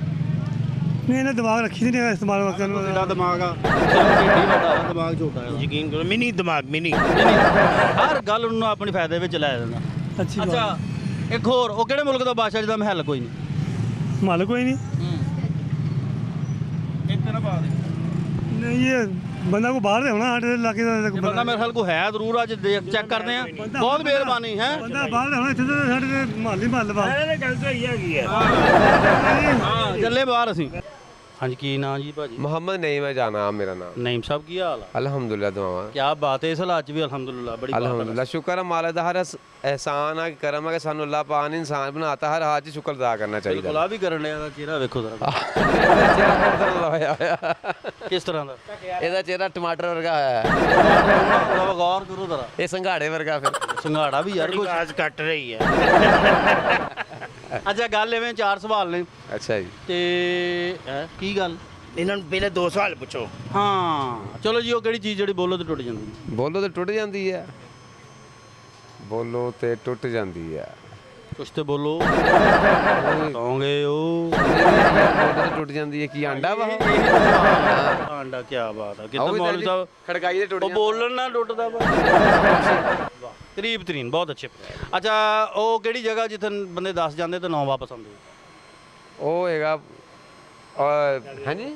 ਨਹੀਂ ਇਹਨੇ ਦਿਮਾਗ ਰੱਖੀ ਨਹੀਂ ਹੈਗਾ ਇਸਤੇਮਾਲ ਕਰਨ ਕਿਹੜਾ ਦਾ। ਦਿਮਾਗ ਆ, ਢੇਡੀ ਵੱਡਾ ਵਾ, ਦਿਮਾਗ ਛੋਟਾ ਹੈ। ਯਕੀਨ ਕਰੋ, ਮਿਨੀ ਦਿਮਾਗ ਮਿਨੀ। ਹਰ ਗੱਲ ਨੂੰ ਆਪਣੇ ਫਾਇਦੇ ਵਿੱਚ ਲੈ ਜਾਂਦਾ। ਅੱਛੀ ਬਾਤ। ਅੱਛਾ ਇੱਕ ਹੋਰ, ਉਹ ਕਿਹੜੇ ਮੁਲਕ ਦਾ ਬਾਦਸ਼ਾਹ ਜਿਹਦਾ ਮਹਿਲ ਕੋਈ ਨਹੀਂ? ਮਾਲ ਕੋਈ ਨਹੀਂ। ਇੱਕ ਨਾ ਪਾ ਦੇ। ਨਹੀਂ ਇਹ ਬੰਦਾ ਕੋ ਬਾਹਰ ਦੇ ਹੋਣਾ ਸਾਡੇ ਇਲਾਕੇ ਦਾ ਇਹ ਬੰਦਾ ਮੇਰੇ ਖਿਆਲ ਕੋ ਹੈ ਜ਼ਰੂਰ, ਅੱਜ ਚੈੱਕ ਕਰਦੇ ਆ। ਬਹੁਤ ਮਿਹਰਬਾਨੀ ਹੈ। ਬੰਦਾ ਬਾਹਰ ਦੇ ਹੋਣਾ, ਇੱਥੇ ਤਾਂ ਸਾਡੇ ਮਾਲੀ ਮਹੱਲ ਵਾ। ਇਹ ਗੱਲ ਤਾਂ ਹੀ ਹੈਗੀ ਹੈ। ਹਾਂ ਚੱਲੇ ਬਾਹਰ ਅਸੀਂ। ਹਾਂਜੀ ਕੀ ਨਾਂ ਜੀ ਭਾਜੀ? मोहम्मद नईम है जाना मेरा नाम। ਨਈਮ ਸਾਹਿਬ ਕੀ ਹਾਲ ਆ? अल्हम्दुलिल्लाह दुआवां। ਕੀ ਬਾਤ ਹੈ, ਇਸ ਹਾਲਾਤ 'ਚ ਵੀ ਅਲਹਮਦੁਲਿਲਾ ਬੜੀ ਬਾਤ ਹੈ। अल्हम्दुलिल्लाह शुक्र है मालिक दा, हर एहसान है करम है कि सानू अल्लाह पाक ने इंसान बनाता, हर हाल च शुक्र अदा करना चाहिए। ਬਿਲਕੁਲ ਆ ਵੀ ਕਰਨ ਲਿਆ ਦਾ ਚਿਹਰਾ ਵੇਖੋ ਜ਼ਰਾ ਕਿਸ ਤਰ੍ਹਾਂ ਦਾ ਇਹਦਾ ਚਿਹਰਾ ਟਮਾਟਰ ਵਰਗਾ ਹੈ, ਥੋੜਾ ਗੌਰ ਕਰੋ ਜ਼ਰਾ। ਇਹ ਸੰਘਾੜੇ ਵਰਗਾ ਫਿਰ। ਸੰਘਾੜਾ ਵੀ ਯਾਰ ਕੁਛ। ਕਾਜ ਕੱਟ ਰਹੀ ਹੈ। ਅੱਛਾ ਗੱਲ ਐਵੇਂ 4 ਸਵਾਲ ਨੇ ਅੱਛਾ ਜੀ। ਤੇ ਕੀ ਗੱਲ? ਇਹਨਾਂ ਨੂੰ ਪਹਿਲੇ 2 ਸਵਾਲ ਪੁੱਛੋ। ਹਾਂ ਚਲੋ ਜੀ ਉਹ ਕਿਹੜੀ ਚੀਜ਼ ਜਿਹੜੀ ਬੋਲੋ ਤੇ ਟੁੱਟ ਜਾਂਦੀ? ਬੋਲੋ ਤੇ ਟੁੱਟ ਜਾਂਦੀ ਹੈ, ਬੋਲੋ ਤੇ ਟੁੱਟ ਜਾਂਦੀ ਹੈ। ਕੁਛ ਤੇ ਬੋਲੋ ਕਹੋਗੇ ਉਹ ਬੋਲੋ ਤੇ ਟੁੱਟ ਜਾਂਦੀ ਹੈ, ਕੀ ਆਂਡਾ ਵਾ? ਆਂਡਾ ਕੀ ਬਾਤ ਆ, ਕਿਤੇ ਮੌਲਵੀ ਸਾਹਿਬ ਖੜਕਾਈ ਤੇ ਟੁੱਟ ਉਹ ਬੋਲਣ ਨਾ ਟੁੱਟਦਾ ਵਾ। ਵਾਹ ਕਰੀਬ ਤਰੀਨ, ਬਹੁਤ ਅੱਛੇ। ਅੱਛਾ ਉਹ ਕਿਹੜੀ ਜਗ੍ਹਾ ਜਿੱਥੇ ਬੰਦੇ 10 ਜਾਂਦੇ ਤੇ 9 ਵਾਪਸ ਆਉਂਦੇ? ਉਹ ਹੈਗਾ ਹਾਂਜੀ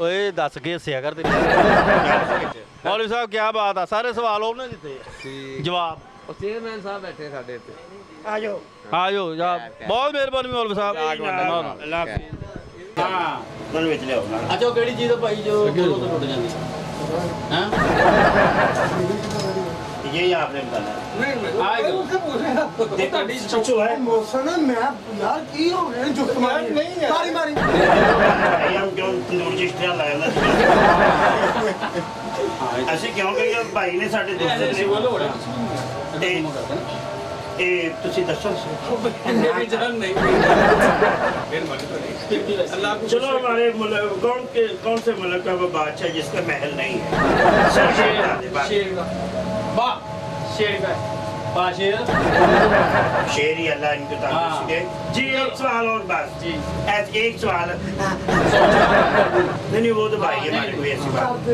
ਓਏ ਦੱਸ ਕੇ ਹੱਸਿਆ ਕਰ ਤੇਰੀ। ਮੌਲਵੀ ਸਾਹਿਬ ਕੀ ਬਾਤ ਆ, ਸਾਰੇ ਸਵਾਲ ਉਹਨੇ ਦਿੱਤੇ ਆ। ਜਵਾਬ ਉਹ ਚੇਅਰਮੈਨ ਸਾਹਿਬ ਬੈਠੇ ਸਾਡੇ ਇੱਥੇ। ਆ ਜਾਓ ਆ ਜਾਓ ਜਾ, ਬਹੁਤ ਮਿਹਰਬਾਨੀ ਮੌਲਵੀ ਸਾਹਿਬ। ਅੱਲਾਹ ਹਾਂ ਮਨ ਵਿੱਚ ਲਿਆਓ। ਅੱਛਾ ਉਹ ਕਿਹੜੀ ਚੀਜ਼ ਆ ਭਾਈ ਜੋ ਬੋਲੋ ਤੇ ਟੁੱਟ ਜਾਂਦੀ ਹੈ? यही आपने बताना ਅਸੀਂ ਕਿਉਂਕਿ ਭਾਈ ਨੇ ਸਾਡੇ ਦੋਸਤ ਨੇ ਇਹ ਤੁਸੀਂ ਦੱਸੋ। चलो हमारे कौन से मुल्क का वो बादशाह जिसका महल नहीं है? शेर ही अल्लाह इनको तंदुरुस्ती दे। जी एक सवाल और बस जी, एक सवाल नहीं वो तो भाई हमारे कोई ऐसी बात।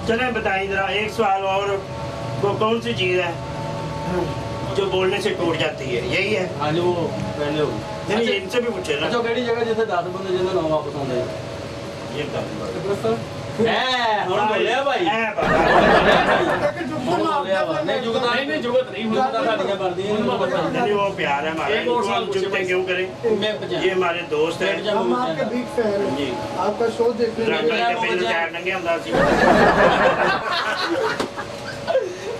चले बताइए जरा एक सवाल और, वो कौन सी चीज़ है जो बोलने से टूट जाती है? यही है। हाँ जो पहले हो नहीं इनसे भी पूछे ना। अच्छा केड़ी जगह जिथे 10 बंदे जिंदे 9 वापस आਉਂਦੇ? ये ਹੁਣ ਬੋਲਿਆ ਭਾਈ ਐ ਪਤਾ ਹੁਣ ਬੋਲਿਆ ਵਾ ਨਹੀਂ ਜੁਗਤਾ ਨਹੀਂ ਜੁਗਤ ਨਹੀਂ ਹੁਣ ਤਾਂ ਸਾਡੀਆਂ ਬਣਦੀਆਂ नहीं वो प्यार है हमारा एक और इनको साल हम चुपते क्यों करें मैं ये हमारे दोस्त हैं हम आपके बिग फैन हैं आपका शो देखने रंग के पहले टायर नंगे ਹੁੰਦਾ ਸੀ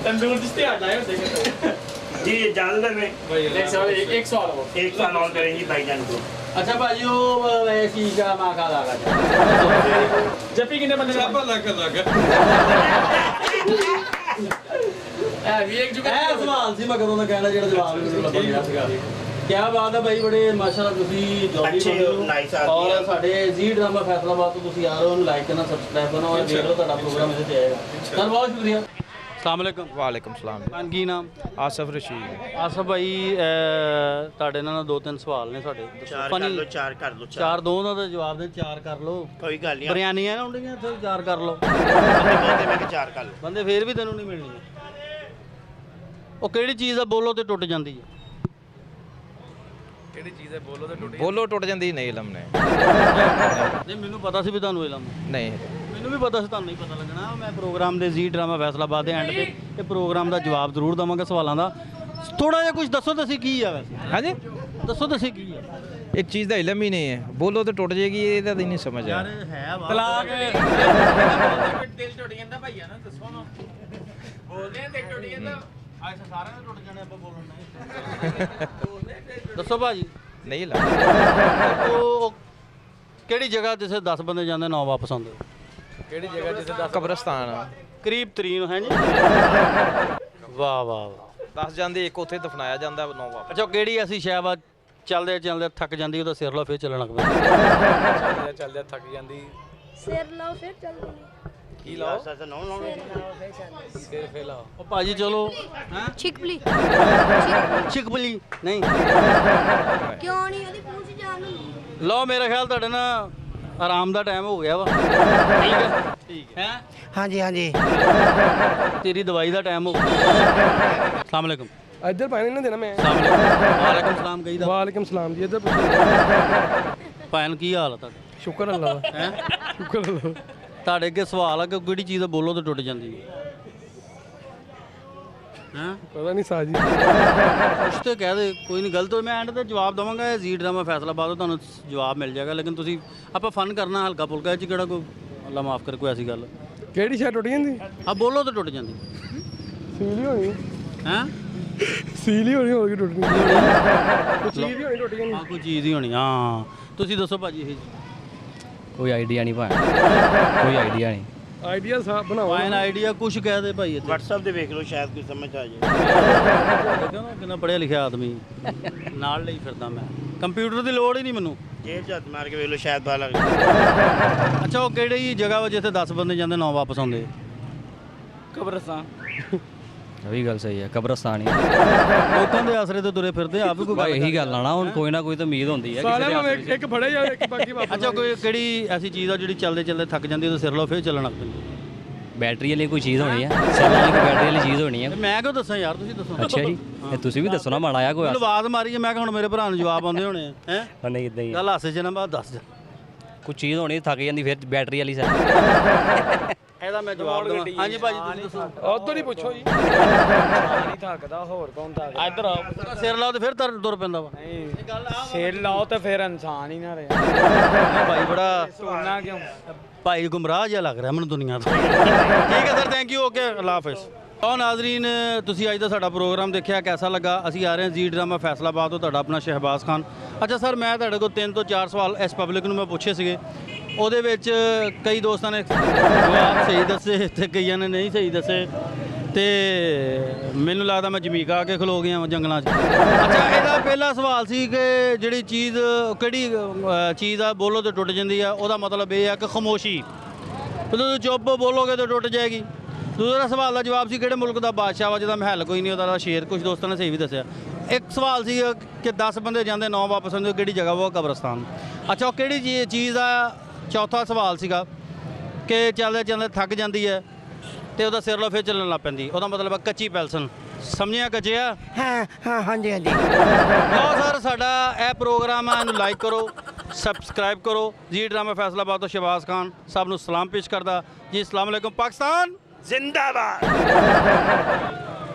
तंदूर जिसते आ जाए देखे जी ये जानते में एक सवाल वो एक साल और करेंगे भाईजान को अच्छा भाजी वो चीज का माँ का लगा जप्पी कितने बंदे सवाल सी मैं कदों ਦਾ ਕਹਿਣਾ ਜਿਹੜਾ ਜਵਾਬ ਮੈਨੂੰ ਲੱਭ ਗਿਆ ਸੀਗਾ ਕੀ ਬਾਤ ਹੈ ਭਾਈ ਬੜੇ ਮਾਸ਼ਾਅੱਲਾ ਤੁਸੀਂ ਜਲਦੀ अच्छे ਬੋਲੋ नाइस आदमी ਔਰ हैं। ਸਾਡੇ ਜੀ ਡਰਾਮਾ ਫੈਸਲਾਬਾਦ ਤੋਂ ਤੁਸੀਂ ਆ ਰਹੇ ਹੋ ਉਹਨੂੰ ਲਾਈਕ ਕਰਨਾ ਸਬਸਕ੍ਰਾਈਬ ਕਰਨਾ ਔਰ ਦੇਖ ਲਓ ਤੁਹਾਡਾ ਪ੍ਰੋਗਰਾਮ ਇਹਦੇ ਤੇ ਆਏਗਾ ਸਰ ਬਹੁਤ ਸ਼ੁਕਰੀਆ ਅਸਲਾਮ ਵਾਲੇਕੁਮ वालेकुम सलाम ਮੈਨ ਕੀ ਨਾਮ आसफ रशीद ਆਸਫ ਭਾਈ ਤੁਹਾਡੇ ਨਾਲ ਦੋ ਤਿੰਨ ਸਵਾਲ ਨੇ ਸਾਡੇ चार कर लो चार कर लो ਚਾਰ ਦੋ ਦਾ ਤਾਂ ਜਵਾਬ ਦੇ ਚਾਰ ਕਰ ਲਓ कोई गल नहीं ਬਿਰਿਆਨੀਆਂ ਨਾ ਹੁੰਦੀਆਂ ਇੱਥੇ ਚਾਰ ਕਰ ਲਓ बोलते मैं चार कर लो ਬੰਦੇ ਫੇਰ ਵੀ ਤੈਨੂੰ ਨਹੀਂ ਮਿਲਣੀ ਉਹ ਕਿਹੜੀ ਚੀਜ਼ ਆ ਬੋਲੋ ਤੇ ਟੁੱਟ ਜਾਂਦੀ ਹੈ बोलो टूट जाती नहीं इलम ने ਨਹੀਂ ਮੈਨੂੰ ਪਤਾ ਸੀ ਵੀ ਤੁਹਾਨੂੰ ਇਲਮ ਹੈ। नहीं ਮੈਨੂੰ ਵੀ ਪਤਾ ਸੀ ਤੁਹਾਨੂੰ ਨਹੀਂ ਪਤਾ ਲੱਗਣਾ ਮੈਂ ਪ੍ਰੋਗਰਾਮ ਦੇ ਜੀ ਡਰਾਮਾ ਫੈਸਲਾਬਾਦ ਦੇ ਐਂਡ ਤੇ ਇਹ ਪ੍ਰੋਗਰਾਮ ਦਾ ਜਵਾਬ ਜ਼ਰੂਰ ਦਵਾਂਗਾ ਸਵਾਲਾਂ ਦਾ ਥੋੜਾ ਜਿਹਾ ਕੁਝ ਦੱਸੋ ਤਾਂ ਅਸੀਂ ਕੀ ਆ ਵੈਸੇ हाँ जी ਦੱਸੋ ਤਾਂ ਅਸੀਂ ਕੀ ਆ एक चीज़ का इलम ही नहीं है बोलो तो टूट जाएगी ये तो नहीं समझ आ ਹੈ ਤਲਾਕ ਦਿਲ ਟੁੱਟ ਜਾਂਦਾ ਭਾਈਆ ਨਾ ਦੱਸੋ ਨਾ ਬੋਲਦੇ ਆ ਦਿਲ ਟੁੱਟ ਜਾਂਦਾ ਅੱਛਾ ਸਾਰਿਆਂ ਦੇ ਟੁੱਟ ਜਾਣੇ ਆਪਾਂ ਬੋਲਣ ਨਹੀਂ ਦੱਸੋ ਭਾਜੀ नहीं लगा ਉਹ ਕਿਹੜੀ ਜਗ੍ਹਾ ਜਿੱਥੇ 10 ਬੰਦੇ ਜਾਂਦੇ 9 ਵਾਪਸ ਆਉਂਦੇ कब्रस्तान ਕਰੀਬ ਤਰੀਨ ਹੈ ਜੀ ਵਾਹ ਵਾਹ ਵਾਹ 10 जाते एक उत्थे दफनाया जाता 9 वापस ਅੱਛਾ ਕਿਹੜੀ ਐਸੀ ਸ਼ੈ ਵਾ ਚੱਲਦੇ ਚੱਲਦੇ ਥੱਕ ਜਾਂਦੀ ਉਹਦਾ ਸਿਰ ਲਾ ਫੇਰ ਚੱਲਣ ਲੱਗ ਪੈਂਦਾ ਸਿਰ ਲਾਓ ਫਿਰ ਚੱਲ ਗਈ की लाओ ਉਹ ਭਾਜੀ ਚਲੋ ਹੈ ਛਿਕਪਲੀ ਚਿਕਬਲੀ ਨਹੀਂ ਕਿਉਂ ਨਹੀਂ ਉਹਦੀ ਪੂੰਛ ਜਾਨ ਹੁੰਦੀ ਲਓ ਮੇਰਾ ਖਿਆਲ ਤੁਹਾਡੇ ਨਾਲ ਆਰਾਮ ਦਾ ਟਾਈਮ ਹੋ ਗਿਆ ਵਾ ਠੀਕ ਹੈ ਹੈ हाँ जी हाँ जी ਤੇਰੀ ਦਵਾਈ ਦਾ ਟਾਈਮ ਹੋ ਗਿਆ ਅਸਲਾਮ ਅਲੈਕੁਮ ਇੱਧਰ ਪਾਣੀ ਨਾ ਦੇਣਾ ਮੈਂ ਅਸਲਾਮ ਅਲੈਕੁਮ ਵਾਲੇਕੁਮ ਸਲਾਮ ਕਹੀਦਾ ਵਾਲੇਕੁਮ ਸਲਾਮ ਜੀ ਇੱਧਰ ਭੈਣ ਕੀ ਹਾਲ ਆ ਤੁਹਾਡਾ ਸ਼ੁਕਰ ਅੱਲਾ ਦਾ ਹੈ ਸ਼ੁਕਰ ਅੱਲਾ ਤੁਹਾਡੇ ਅੱਗੇ ਸਵਾਲ ਆ ਕਿ ਕਿਹੜੀ ਚੀਜ਼ ਬੋਲੋ ਤੇ ਟੁੱਟ ਜਾਂਦੀ ਹੈ ਹਾਂ ਪਤਾ ਨਹੀਂ ਸਾਜੀ ਕੁਛ ਤੇ ਕਹਿ ਦੇ ਕੋਈ ਨਹੀਂ ਗਲਤ ਹੋਈ ਮੈਂ ਐਂਡ ਤੇ ਜਵਾਬ ਦਵਾਂਗਾ ਇਹ ਜੀ ਡਰਾਮਾ ਫੈਸਲਾਬਾਦ ਤੋਂ ਤੁਹਾਨੂੰ ਜਵਾਬ ਮਿਲ ਜਾਏਗਾ ਲੇਕਿਨ ਤੁਸੀਂ ਆਪਾਂ ਫਨ ਕਰਨਾ ਹਲਕਾ ਫੁਲਕਾ ਇਹ 'ਚ ਕਿਹੜਾ ਕੋਈ ਅੱਲਾ ਮਾਫ ਕਰ ਕੋਈ ਐਸੀ ਗੱਲ ਕਿਹੜੀ ਸ਼ੈ ਟੁੱਟ ਜਾਂਦੀ ਆ ਬੋਲੋ ਤੇ ਟੁੱਟ ਜਾਂਦੀ ਸੀਲੀ ਹੋਣੀ ਹੈਂ ਸੀਲੀ ਹੋਣੀ ਹੋਰ ਕੀ ਟੁੱਟਣੀ ਕੋਈ ਚੀਜ਼ ਹੀ ਹੋਣੀ ਟੁੱਟ ਜਾਂਦੀ ਹਾਂ ਕੋਈ ਚੀਜ਼ ਹੀ ਹੋਣੀ ਹਾਂ ਤੁਸੀਂ ਦੱਸੋ ਭਾਜੀ ਇਹ ਕੋਈ ਆਈਡੀਆ ਨਹੀਂ ਭਾਈ ਕੋਈ ਆਈਡੀਆ ਨਹੀਂ ਆਈਡੀਆ ਸਾਫ ਬਣਾਓ ਫਾਈਨ ਆਈਡੀਆ ਕੁਛ ਕਹਿ ਦੇ ਭਾਈ ਇੱਥੇ व्हाट्सएप दे देख लो शायद कोई समझ आ जाए ਦੇਖੋ ਨਾ ਕਿੰਨਾ ਪੜ੍ਹਿਆ ਲਿਖਿਆ ਆਦਮੀ ਨਾਲ ਲਈ ਫਿਰਦਾ ਮੈਂ ਕੰਪਿਊਟਰ ਦੀ ਲੋੜ ਹੀ ਨਹੀਂ ਮੈਨੂੰ जेब से हाथ मार के देख लो शायद पता लग जाए ਅੱਛਾ ਉਹ ਕਿਹੜੀ ਜਗ੍ਹਾ ਵਾ ਜਿੱਥੇ 10 ਬੰਦੇ ਜਾਂਦੇ 9 ਵਾਪਸ ਆਉਂਦੇ ਕਬਰਸਤਾਨ ਇਹ ਵੀ ਗੱਲ ਸਹੀ ਹੈ ਕਬਰਸਤਾਨ ਹੀ ਲੋਕਾਂ ਦੇ ਆਸਰੇ ਤੇ ਤੁਰੇ ਫਿਰਦੇ ਆਪ ਵੀ ਕੋਈ ਭਾਈ ਇਹੀ ਗੱਲ ਆ ਨਾ ਹੁਣ ਕੋਈ ਨਾ ਕੋਈ ਤਾਂ ਉਮੀਦ ਹੁੰਦੀ ਹੈ ਸਾਲਿਆਂ ਕਿਸੇ ਨੂੰ ਦੇ ਇੱਕ ਫੜੇ ਜਾ ਇੱਕ ਬਾਕੀ ਵਾਪਸ ਅੱਛਾ ਕੋਈ ਕਿਹੜੀ ਐਸੀ ਚੀਜ਼ ਆ ਜਿਹੜੀ ਚੱਲਦੇ ਚੱਲਦੇ ਥੱਕ ਜਾਂਦੀ ਉਹਦੇ ਸਿਰ ਲਓ ਫੇਰ ਚੱਲਣ ਲੱਗ ਪੈਂਦੀ ਬੈਟਰੀ ਵਾਲੀ ਕੋਈ ਚੀਜ਼ ਹੋਣੀ ਹੈ ਸੈੱਲ ਵਾਲੀ ਕੋਈ ਬੈਟਰੀ ਵਾਲੀ ਚੀਜ਼ ਹੋਣੀ ਹੈ ਤੇ ਮੈਂ ਕਿਉਂ ਦੱਸਾਂ ਯਾਰ ਤੁਸੀਂ ਦੱਸੋ ਅੱਛਾ ਜੀ ਇਹ ਤੁਸੀਂ ਵੀ ਦੱਸੋ ਨਾ ਮਾੜਾ ਆ ਕੋਈ ਮੈਨੂੰ ਆਵਾਜ਼ ਮਾਰੀ ਹੈ ਮੈਂ ਕਿਹਾ ਹੁਣ ਮੇਰੇ ਭਰਾ ਨੂੰ ਜਵਾਬ ਆਉਂਦੇ ਹੋਣੇ ਆ ਹੈ ਨਹੀਂ ਇਦਾਂ ਹੀ ਗੱਲ ਹਾਸੇ ਚ ਨਾ ਬਾਅਦ ਦੱਸ ਜਾ ਕੋਈ ਚੀਜ਼ ਹੋਣੀ ਥੱਕ ਜਾਂਦੀ ਫਿਰ ਬੈਟਰੀ ਵਾਲੀ ਸੈੱਲ ਇਹਦਾ ਮੈਂ ਜਵਾਬ ਦਵਾਂ ਹਾਂਜੀ ਭਾਜੀ ਤੁਸੀਂ ਦੱਸੋ ਉਧਰ ਹੀ ਪੁੱਛੋ ਜੀ ਨਹੀਂ ਥੱਕਦਾ ਹੋਰ ਕੌਣ ਥੱਕਦਾ ਇੱਧਰ ਆਓ ਸਿਰ ਲਾਓ ਤੇ ਫਿਰ ਤੁਰ ਪੈਂਦਾ ਵਾ ਸਿਰ ਲਾਓ ਤਾਂ ਫਿਰ ਇਨਸਾਨ ਹੀ ਨਾ ਰਹੇ ਭਾਈ ਬੜਾ ਸੋਨਾ ਕਿਉਂ ਭਾਈ ਗੁੰਮਰਾਹ ਜਿਹਾ ਲੱਗ ਰਿਹਾ ਮੈਨੂੰ ਦੁਨੀਆ ਤੋਂ ਠੀਕ ਹੈ ਸਰ ਥੈਂਕ ਯੂ ਓਕੇ ਅੱਲਾ ਹਾਫਿਜ਼ ਲਓ ਨਾਜ਼ਰੀਨ ਤੁਸੀਂ ਅੱਜ ਦਾ ਸਾਡਾ ਪ੍ਰੋਗਰਾਮ ਦੇਖਿਆ ਕੈਸਾ ਲੱਗਾ ਅਸੀਂ ਆ ਰਹੇ ਹਾਂ ਜੀ ਡਰਾਮਾ ਫੈਸਲਾਬਾਦ ਤੋਂ ਤੁਹਾਡਾ ਆਪਣਾ ਸ਼ਹਿਬਾਜ਼ ਖਾਨ ਅੱਛਾ ਸਰ ਮੈਂ ਤੁਹਾਡੇ ਕੋਲ 3 ਤੋਂ 4 ਸਵਾਲ ਇਸ ਪਬਲਿਕ ਨੂੰ ਮੈਂ ਪੁੱਛੇ ਸੀਗੇ ਉਹਦੇ ਵਿੱਚ ਕਈ ਦੋਸਤਾਂ ਨੇ ਜਵਾਬ ਸਹੀ ਦੱਸੇ ਤੇ ਕਈਆਂ ਨੇ ਨਹੀਂ ਸਹੀ ਦੱਸੇ ਤੇ ਮੈਨੂੰ ਲੱਗਦਾ ਮੈਂ ਜਮੀਕਾ ਆ ਕੇ ਖਲੋ ਗਿਆ ਵਾਂ ਜੰਗਲਾਂ 'ਚ ਅੱਛਾ ਇਹਦਾ ਪਹਿਲਾ ਸਵਾਲ ਸੀ ਕਿ ਜਿਹੜੀ ਚੀਜ਼ ਕਿਹੜੀ ਚੀਜ਼ ਆ ਬੋਲੋ ਤੇ ਟੁੱਟ ਜਾਂਦੀ ਆ ਉਹਦਾ ਮਤਲਬ ਇਹ ਆ ਕਿ ਖਾਮੋਸ਼ੀ ਤੁਸੀਂ ਚੁੱਪ ਬੋਲੋਗੇ ਤਾਂ ਟੁੱਟ ਜਾਏਗੀ ਦੂਸਰਾ ਸਵਾਲ ਦਾ ਜਵਾਬ ਸੀ ਕਿਹੜੇ ਮੁਲਕ ਦਾ ਬਾਦਸ਼ਾਹ ਵਾ ਜਿਹਦਾ ਮਹਿਲ ਕੋਈ ਨਹੀਂ ਉਹਦਾ ਸ਼ੇਰ ਕੁਝ ਦੋਸਤਾਂ ਨੇ ਸਹੀ ਵੀ ਦੱਸਿਆ ਇੱਕ ਸਵਾਲ ਸੀ ਕਿ 10 ਬੰਦੇ ਜਾਂਦੇ 9 ਵਾਪਸ ਆਉਂਦੇ ਕਿਹੜੀ ਜਗ੍ਹਾ ਵਾ ਉਹ ਕਬਰਸਤਾਨ ਅੱਛਾ ਉਹ ਕਿਹੜੀ ਚੀਜ਼ ਆ ਚੌਥਾ ਸਵਾਲ ਸੀਗਾ ਕਿ ਚੱਲਦੇ ਚੱਲਦੇ ਥੱਕ ਜਾਂਦੀ ਹੈ ਤੇ ਉਹਦਾ ਸਿਰ ਲੋ ਫਿਰ ਚੱਲਣ ਲੱਗ ਪੈਂਦੀ ਉਹਦਾ ਮਤਲਬ ਹੈ ਕੱਚੀ ਪੈਲਸਨ ਸਮਝਿਆ ਕੱਚਿਆ हाँ हाँ हाँ जी हाँ जी ਲਓ ਸਰ ਸਾਡਾ ਇਹ ਪ੍ਰੋਗਰਾਮ ਹੈ ਇਹਨੂੰ ਲਾਈਕ ਕਰੋ ਸਬਸਕ੍ਰਾਈਬ ਕਰੋ। ਜੀ ਡਰਾਮਾ ਫੈਸਲਾਬਾਦ ਤੋਂ ਸ਼ਹਿਬਾਜ਼ ਖਾਨ ਸਾਹਿਬ ਨੂੰ ਸਲਾਮ ਪੇਸ਼ ਕਰਦਾ ਜੀ। ਅਸਲਾਮ ਵਾਲੇਕੁਮ ਪਾਕਿਸਤਾਨ ਜ਼ਿੰਦਾਬਾਦ।